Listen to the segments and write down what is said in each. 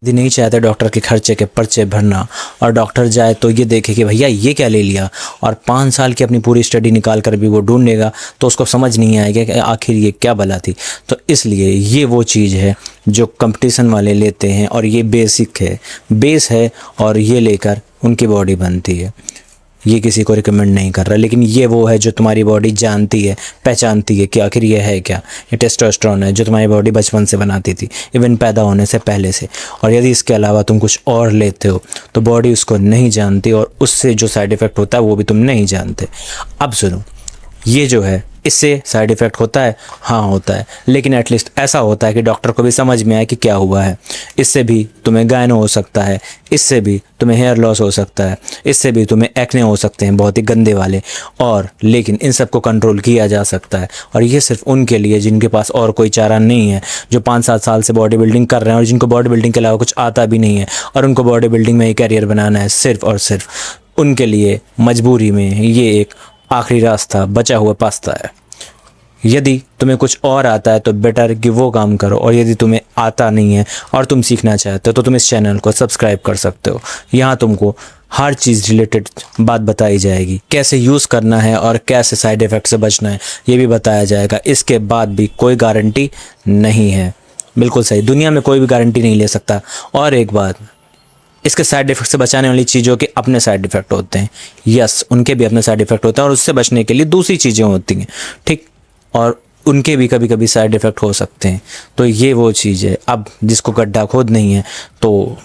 यदि नहीं चाहते डॉक्टर के खर्चे के पर्चे भरना और डॉक्टर जाए तो ये देखे कि भैया ये क्या ले लिया, और 5 साल की अपनी पूरी स्टडी निकाल कर भी वो ढूंढेगा तो उसको समझ नहीं आएगा कि आखिर ये क्या बला थी। तो इसलिए ये वो चीज़ है जो कंपटीशन वाले लेते हैं और ये बेसिक है, बेस है, और ये लेकर उनकी बॉडी बनती है। ये किसी को रिकमेंड नहीं कर रहा, लेकिन ये वो है जो तुम्हारी बॉडी जानती है, पहचानती है कि आखिर ये है क्या। ये टेस्टोस्टेरोन है जो तुम्हारी बॉडी बचपन से बनाती थी, इवन पैदा होने से पहले से। और यदि इसके अलावा तुम कुछ और लेते हो तो बॉडी उसको नहीं जानती, और उससे जो साइड इफ़ेक्ट होता है वो भी तुम नहीं जानते। अब सुनो, ये जो है इससे साइड इफ़ेक्ट होता है, हाँ होता है, लेकिन एटलीस्ट ऐसा होता है कि डॉक्टर को भी समझ में आए कि क्या हुआ है। इससे भी तुम्हें गायनो हो सकता है, इससे भी तुम्हें हेयर लॉस हो सकता है, इससे भी तुम्हें एक्ने हो सकते हैं बहुत ही गंदे वाले, और लेकिन इन सब को कंट्रोल किया जा सकता है। और ये सिर्फ उनके लिए जिनके पास और कोई चारा नहीं है, जो 5-7 साल से बॉडी बिल्डिंग कर रहे हैं और जिनको बॉडी बिल्डिंग के अलावा कुछ आता भी नहीं है और उनको बॉडी बिल्डिंग में ही कैरियर बनाना है सिर्फ और सिर्फ। उनके लिए मजबूरी में ये एक आखिरी रास्ता बचा हुआ पास्ता है। यदि तुम्हें कुछ और आता है तो बेटर कि वो काम करो, और यदि तुम्हें आता नहीं है और तुम सीखना चाहते हो तो तुम इस चैनल को सब्सक्राइब कर सकते हो। यहाँ तुमको हर चीज़ रिलेटेड बात बताई जाएगी, कैसे यूज़ करना है और कैसे साइड इफ़ेक्ट से बचना है ये भी बताया जाएगा। इसके बाद भी कोई गारंटी नहीं है, बिल्कुल सही, दुनिया में कोई भी गारंटी नहीं ले सकता। और एक बात, इसके साइड इफ़ेक्ट से बचाने वाली चीज़ों के अपने साइड इफ़ेक्ट होते हैं, यस उनके भी अपने साइड इफ़ेक्ट होते हैं, और उससे बचने के लिए दूसरी चीज़ें होती हैं, ठीक, और उनके भी कभी कभी साइड इफ़ेक्ट हो सकते हैं। तो ये वो चीज़ है। अब जिसको गड्ढा खोद नहीं है तो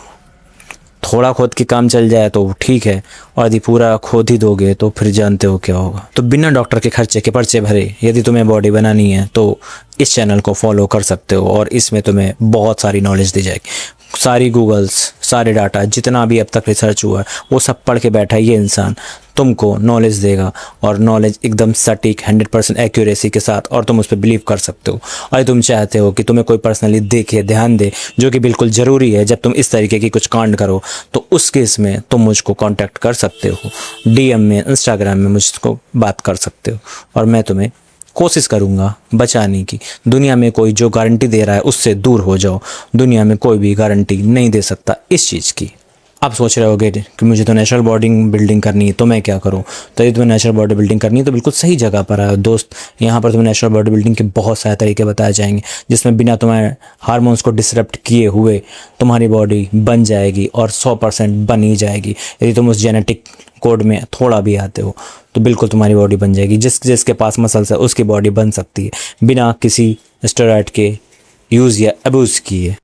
थोड़ा खोद के काम चल जाए तो ठीक है, और यदि पूरा खोद ही दोगे तो फिर जानते हो क्या होगा। तो बिना डॉक्टर के खर्चे के पर्चे भरे यदि तुम्हें बॉडी बनानी है तो इस चैनल को फॉलो कर सकते हो, और इसमें तुम्हें बहुत सारी नॉलेज दी जाएगी। सारी गूगल्स, सारे डाटा, जितना भी अब तक रिसर्च हुआ है वो सब पढ़ के बैठा है ये इंसान, तुमको नॉलेज देगा, और नॉलेज एकदम सटीक 100% एक्यूरेसी के साथ, और तुम उस पर बिलीव कर सकते हो। और तुम चाहते हो कि तुम्हें कोई पर्सनली देखे, ध्यान दे, जो कि बिल्कुल ज़रूरी है जब तुम इस तरीके की कुछ कांड करो, तो उस केस में तुम मुझको कांटेक्ट कर सकते हो, डीएम में, इंस्टाग्राम में मुझको बात कर सकते हो, और मैं तुम्हें कोशिश करूँगा बचाने की। दुनिया में कोई जो गारंटी दे रहा है उससे दूर हो जाओ, दुनिया में कोई भी गारंटी नहीं दे सकता इस चीज़ की। आप सोच रहे होगे कि मुझे तो नेचुरल बॉडी बिल्डिंग करनी है तो मैं क्या करूं। तो यदि तुम्हें नेचुरल बॉडी बिल्डिंग करनी है तो बिल्कुल सही जगह पर आए दोस्त। यहाँ पर तुम्हें नेचुरल बॉडी बिल्डिंग के बहुत सारे तरीके बताए जाएंगे, जिसमें बिना तुम्हारे हार्मोन्स को डिसरप्ट किए हुए तुम्हारी बॉडी बन जाएगी, और 100% बन ही जाएगी। यदि तुम उस जेनेटिक कोड में थोड़ा भी आते हो तो बिल्कुल तुम्हारी बॉडी बन जाएगी। जिसके पास मसल्स है उसकी बॉडी बन सकती है बिना किसी स्टेरॉइड के यूज़ या अब्यूज़ किए।